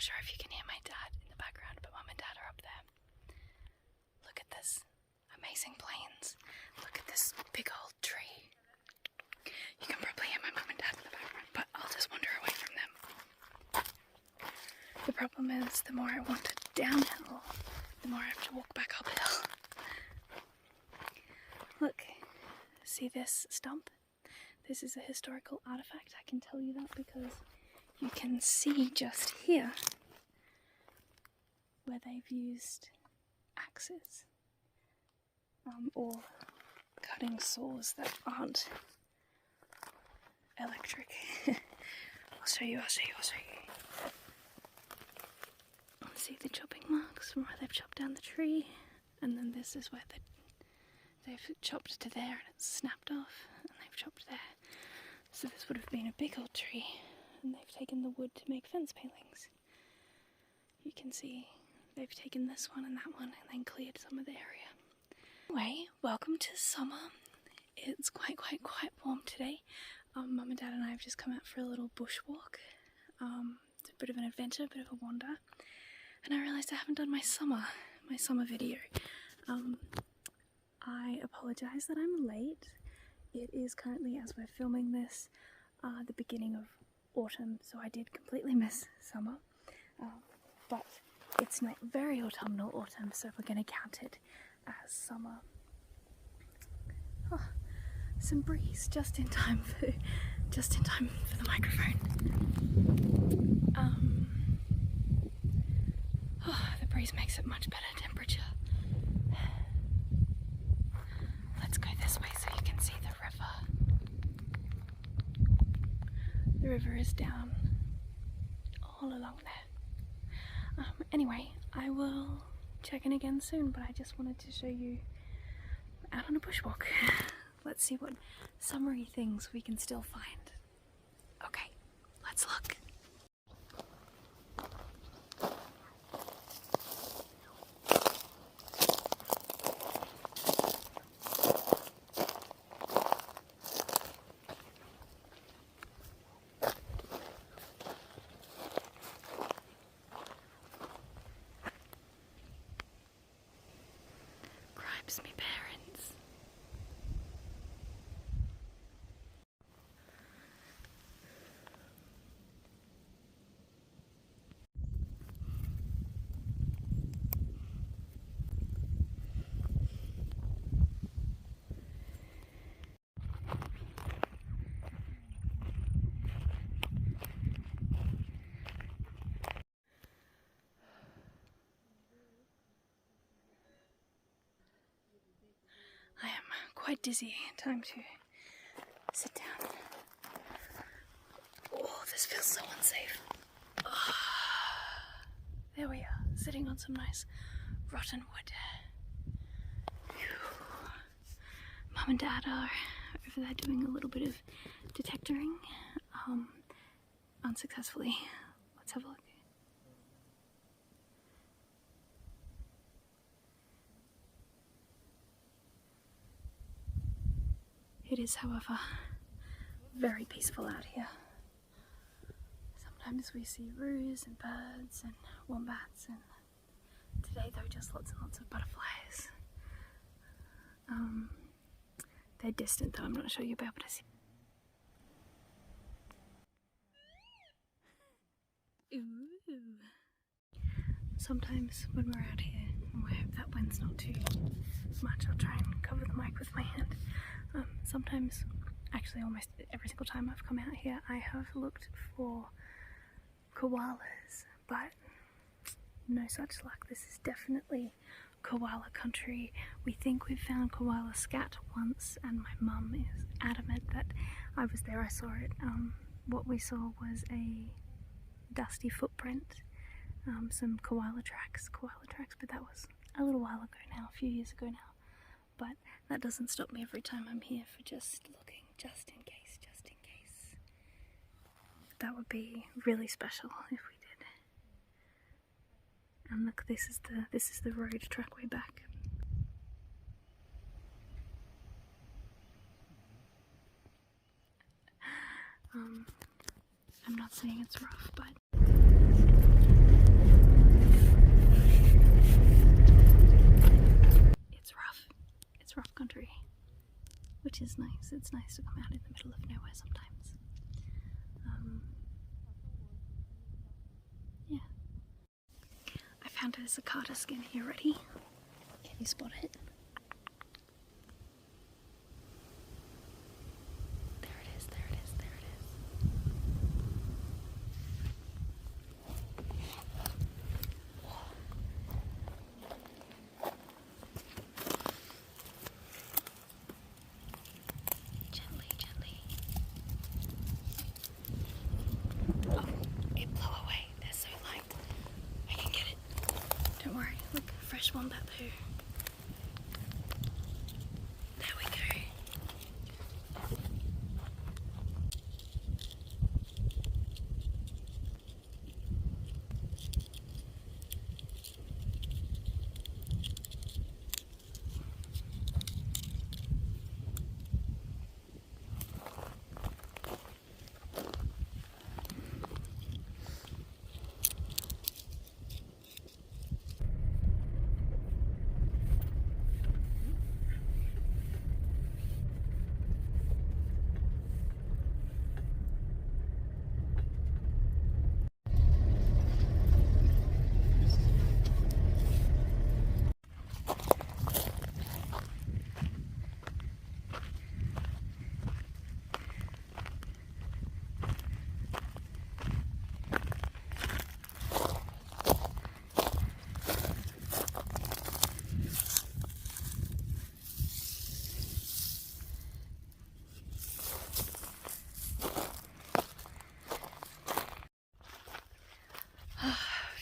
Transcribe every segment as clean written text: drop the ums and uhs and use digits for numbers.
not sure if you can hear my dad in the background, but Mum and Dad are up there. Look at this amazing plains. Look at this big old tree. You can probably hear my Mum and Dad in the background, but I'll just wander away from them. The problem is, the more I wander downhill, the more I have to walk back uphill. Look, see this stump? This is a historical artifact. I can tell you that because you can see just here where they've used axes or cutting saws that aren't electric. I'll show you. See the chopping marks from where they've chopped down the tree, and then this is where they've chopped to there and it's snapped off, and they've chopped there. So this would have been a big old tree, and they've taken the wood to make fence palings. You can see they've taken this one and that one and then cleared some of the area. Anyway, welcome to summer. It's quite warm today. Mum and Dad and I have just come out for a little bushwalk. It's a bit of an adventure, a bit of a wander. And I realised I haven't done my summer video. I apologise that I'm late. It is currently, as we're filming this, the beginning of autumn, so I did completely miss summer. But it's not very autumnal autumn, so we're going to count it as summer. Oh, some breeze just in time for the microphone. The breeze makes it much better temperature. Let's go this way so you can see the river. The river is down all along there. Anyway, I will check in again soon, but I just wanted to show you out on a bushwalk. Let's see what summery things we can still find. Okay, let's look. Me parents. I am quite dizzy. Time to sit down. Oh, this feels so unsafe. Oh, there we are, sitting on some nice rotten wood. Whew. Mum and Dad are over there doing a little bit of detectoring, unsuccessfully. Let's have a look. It is, however, very peaceful out here. Sometimes we see roos and birds and wombats, and today though just lots and lots of butterflies. They're distant though, I'm not sure you'll be able to see. Ooh. Sometimes when we're out here, and we hope that wind's not too much, I'll try and cover the mic with my hand. Sometimes, actually almost every single time I've come out here, I have looked for koalas, but no such luck. This is definitely koala country. We think we've found koala scat once, and my mum is adamant that I was there, I saw it. What we saw was a dusty footprint, some koala tracks, but that was a little while ago now, a few years ago now. But that doesn't stop me every time I'm here for just looking, just in case. That would be really special if we did. And look, this is the road trackway back. I'm not saying it's rough, but which is nice. It's nice to come out in the middle of nowhere sometimes. Yeah. I found a cicada skin here. Ready? Can you spot it? There it is, there it is, there it is. Gently, gently. Oh, it blew away. They're so light. I can get it. Don't worry. Look, fresh wombat poo. There we go.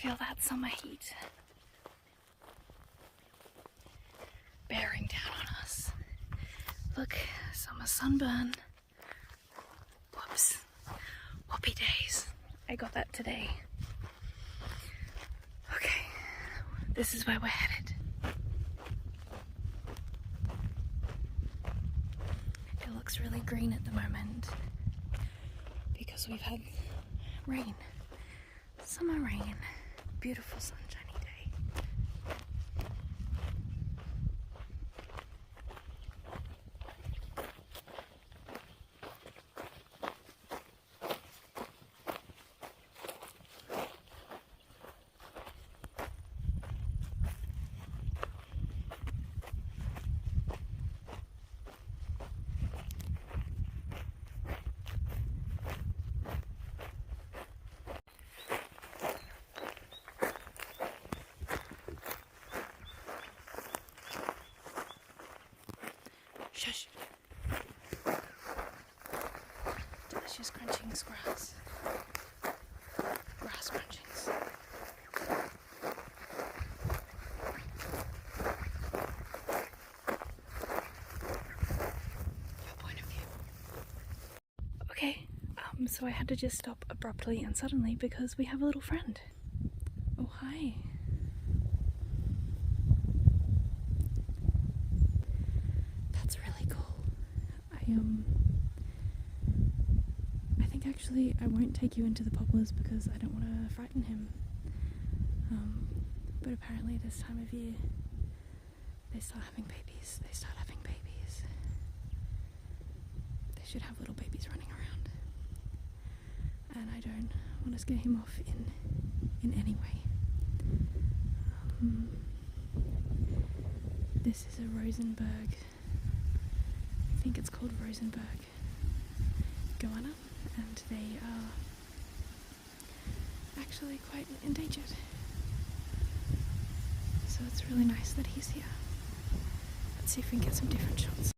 Feel that summer heat bearing down on us. Look, summer sunburn. Whoops. Whoopie days. I got that today. Okay, this is where we're headed. It looks really green at the moment because we've had rain. Summer rain. Beautiful sunshiny day. Shush. Delicious crunchings grass. Grass crunchings. Your point of view. Okay, so I had to just stop abruptly and suddenly because we have a little friend. Oh, hi. That's really cool. I think actually I won't take you into the poplars because I don't want to frighten him. But apparently this time of year they start having babies. They start having babies. They should have little babies running around. And I don't want to scare him off in any way. This is a Rosenberg. I think it's called Rosenberg goanna, and they are actually quite endangered. So it's really nice that he's here. Let's see if we can get some different shots.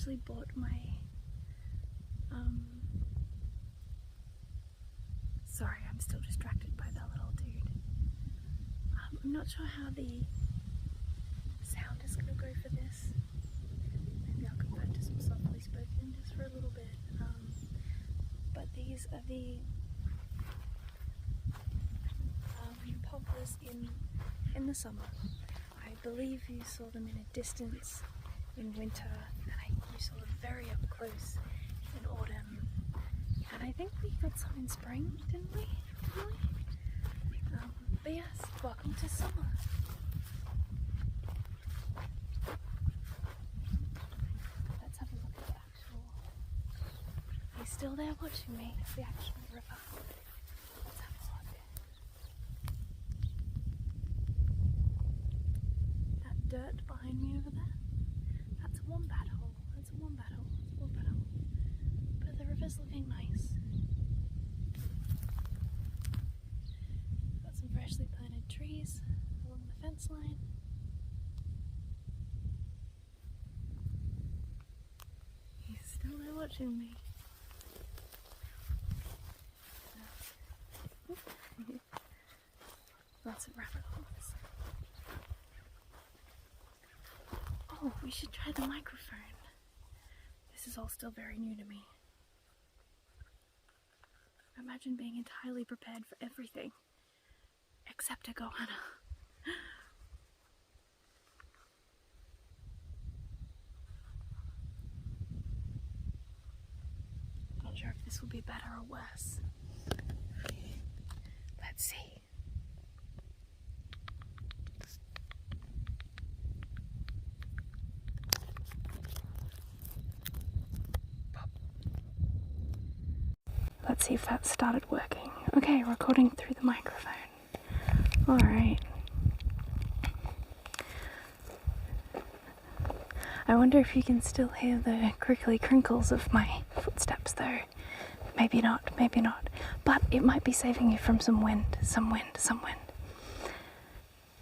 actually bought my sorry, I'm still distracted by that little dude. I'm not sure how the sound is going to go for this. Maybe I'll convert to some softly spoken just for a little bit. But these are the poplars in the summer. I believe you saw them in a distance in winter, and you saw them very up close in autumn. And I think we got some in spring, didn't we? But yes, welcome to summer. Let's have a look at the actual... He's still there watching me, the actual river. Let's have a look. That dirt behind me over there, that's a wombat hole. That's a wombat hole. It's a wombat hole. But the river's looking nice. Got some freshly planted trees along the fence line. He's still there watching me. Lots of rabbit holes. Oh, we should try the microphone. This is all still very new to me. Imagine being entirely prepared for everything except a goanna. Not sure if this will be better or worse. Let's see. Let's see if that started working. Okay, recording through the microphone. Alright. I wonder if you can still hear the crinkly crinkles of my footsteps though. Maybe not, maybe not. But it might be saving you from some wind.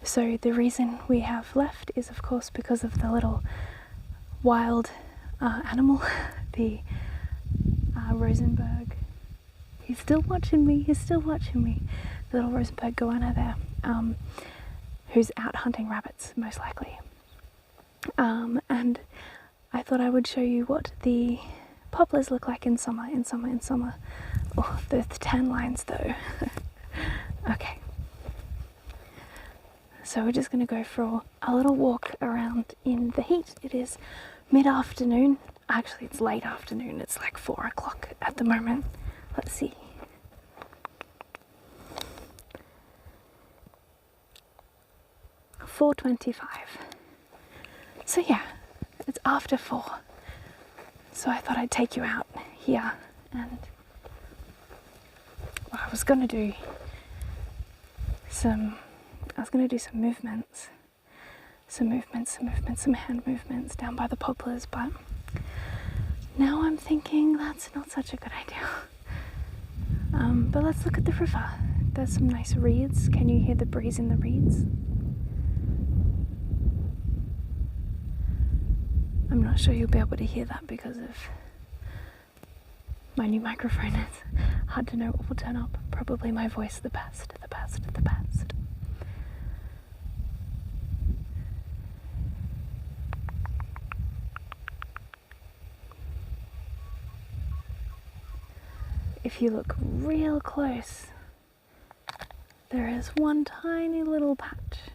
So the reason we have left is of course because of the little wild animal, the Rosenberg. He's still watching me, the little Rosenberg goanna there, who's out hunting rabbits, most likely. And I thought I would show you what the poplars look like in summer. Oh, the tan lines though. Okay. So we're just going to go for a little walk around in the heat. It is mid-afternoon. Actually, it's late afternoon. It's like 4 o'clock at the moment. Let's see. $4:25. So yeah, it's after 4. So I thought I'd take you out here, and well, I was gonna do some movements, some hand movements down by the poplars, but now I'm thinking that's not such a good idea. But let's look at the river. There's some nice reeds. Can you hear the breeze in the reeds? I'm not sure you'll be able to hear that because of my new microphone. It's hard to know what will turn up. Probably my voice the best. If you look real close, there is one tiny little patch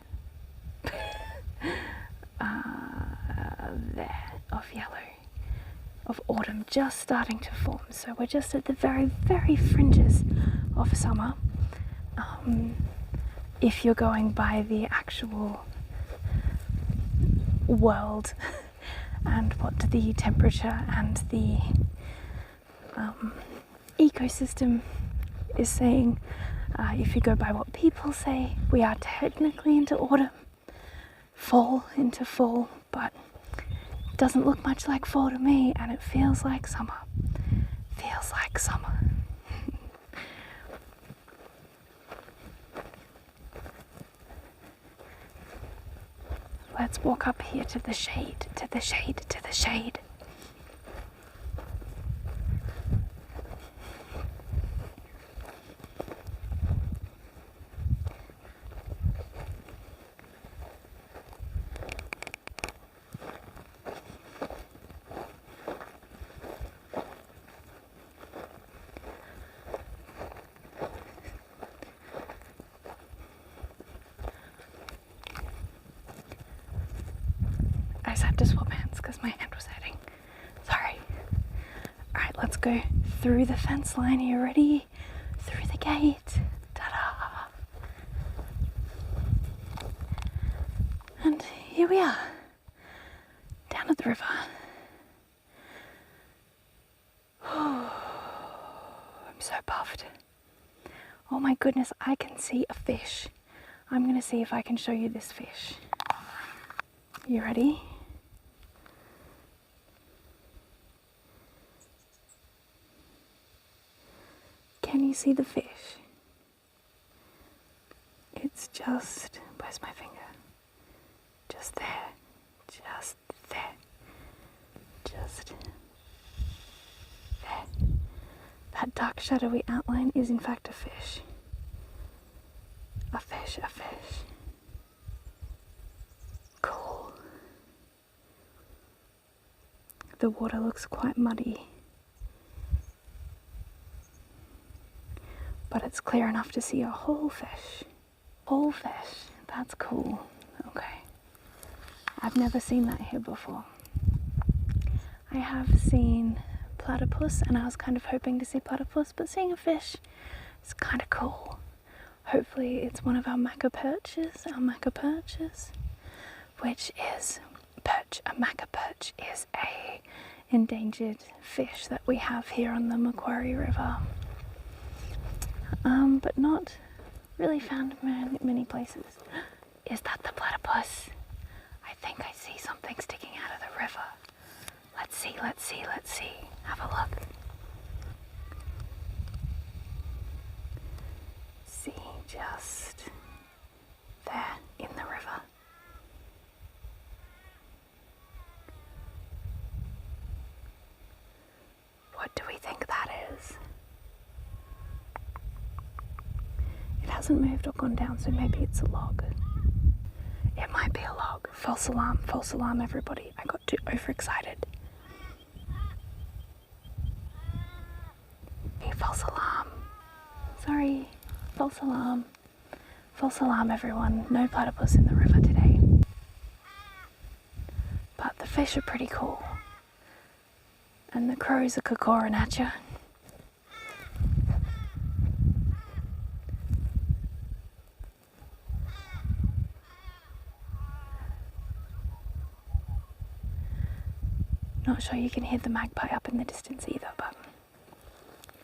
there of yellow, of autumn just starting to form. So we're just at the very, very fringes of summer. If you're going by the actual world and what the temperature and the ecosystem is saying, if you go by what people say, we are technically into autumn, into fall, but it doesn't look much like fall to me, and it feels like summer. Let's walk up here to the shade. to swap hands because my hand was hurting. Sorry. Alright, let's go through the fence line. Are you ready? Through the gate. Ta-da! And here we are, down at the river. I'm so puffed. Oh my goodness, I can see a fish. I'm going to see if I can show you this fish. You ready? Can you see the fish? It's just, where's my finger? Just there, just there, just there. That dark shadowy outline is in fact a fish. A fish, a fish. Cool. The water looks quite muddy, but it's clear enough to see a whole fish. Whole fish, that's cool. Okay. I've never seen that here before. I have seen platypus, and I was kind of hoping to see platypus, but seeing a fish is kind of cool. Hopefully it's one of our macca perches, which is perch. A macca perch is a endangered fish that we have here on the Macquarie River, but not really found many places. Is that the platypus? I think I see something sticking out of the river. Let's see, let's see, let's see. Have a look. See, just there in the river. What do we think that is? It hasn't moved or gone down, so maybe it's a log. It might be a log. False alarm everybody. I got too overexcited. Hey, false alarm. Sorry, false alarm. False alarm everyone. No platypus in the river today. But the fish are pretty cool. And the crows are cacoring at you. Not sure you can hear the magpie up in the distance either, but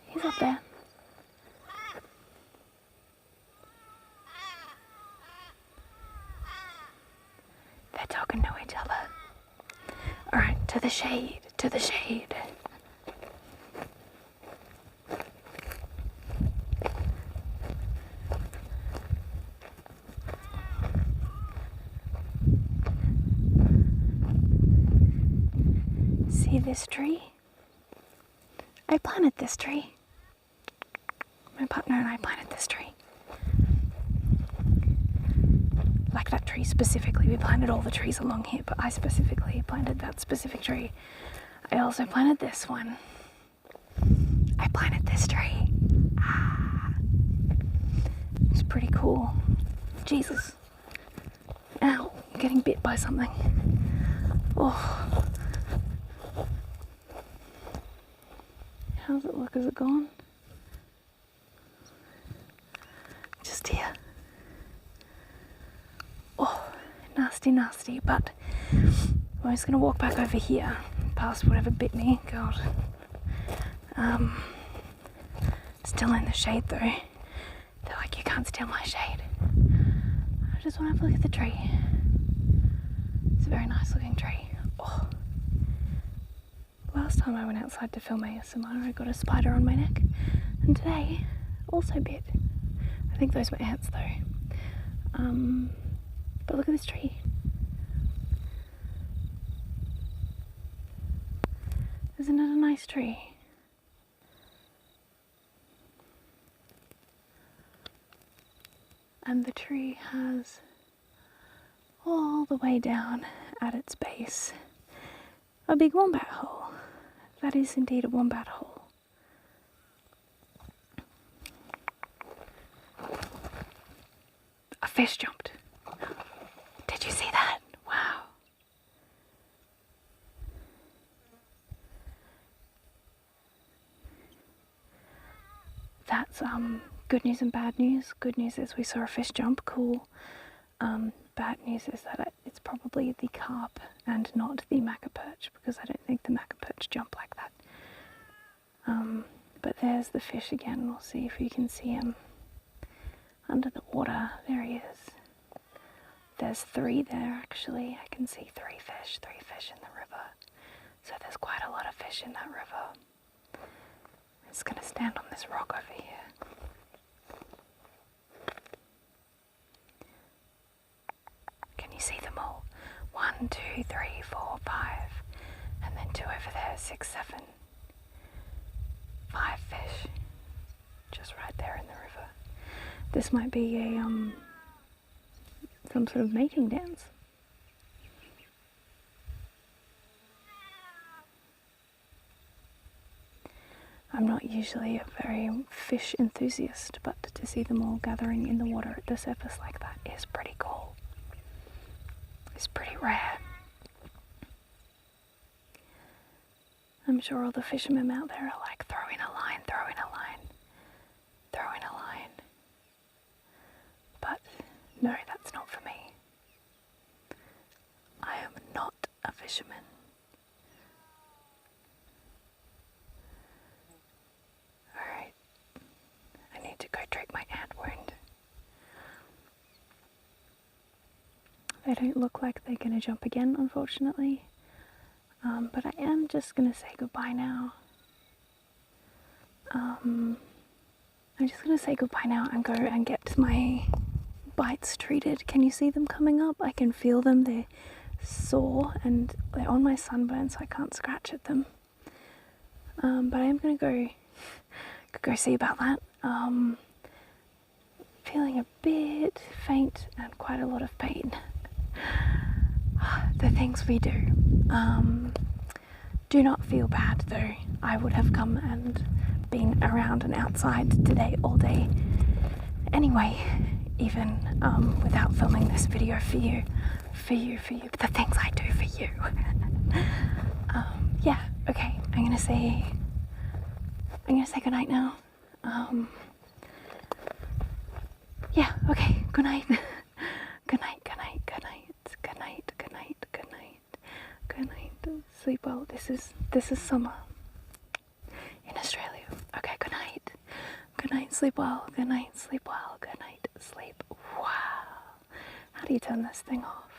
he's up there. They're talking to each other. Alright, to the shade, to the shade. See this tree? I planted this tree. My partner and I planted this tree. Like that tree specifically. We planted all the trees along here, but I specifically planted that specific tree. I also planted this one. I planted this tree. It's pretty cool. Jesus. Ow, I'm getting bit by something. Oh. How's it look? Is it gone? Just here. Oh, nasty, nasty. But I'm just gonna walk back over here, past whatever bit me. God. Still in the shade though. They're like, you can't steal my shade. I just want to have a look at the tree. It's a very nice looking tree. Oh. Last time I went outside to film ASMR, I got a spider on my neck, and today also bit. I think those were ants though. But look at this tree. Isn't it a nice tree? And the tree has all the way down at its base a big wombat hole. That is indeed a wombat hole. A fish jumped. Did you see that? Wow. Good news and bad news. Good news is we saw a fish jump, cool. Bad news is that it's probably the carp and not the macca perch, because I don't think the macca perch jump like that. But there's the fish again. We'll see if you can see him under the water. There he is. There's 3 there actually. I can see 3 fish in the river. So there's quite a lot of fish in that river. I'm just going to stand on this rock over here. Can you see them all? 1, 2, 3, 4, 5. And then 2 over there, 6, 7. 5 fish. Just right there in the river. This might be a, some sort of mating dance. I'm not usually a very fish enthusiast, but to see them all gathering in the water at the surface like that is pretty cool. It's pretty rare. I'm sure all the fishermen out there are like, throw in a line, throw in a line, throw in a line. But no, that's not for me. I am not a fisherman. Alright, I need to go treat my ant wound. They don't look like they're going to jump again, unfortunately. But I am just going to say goodbye now. I'm just going to say goodbye now and go and get my bites treated. Can you see them coming up? I can feel them. They're sore and they're on my sunburn, so I can't scratch at them. But I am going to go see about that. Feeling a bit faint and quite a lot of pain. The things we do. Do not feel bad though. I would have come and been around and outside today all day anyway, even without filming this video for you, the things I do for you. Yeah, okay, I'm gonna say goodnight now. Yeah, okay, good night. Good night, good night, good night, good night, good night, good night, good night. Sleep well. This is summer in Australia. Okay, good night. Good night, sleep well. Good night, sleep well. Good night, sleep. Wow. How do you turn this thing off?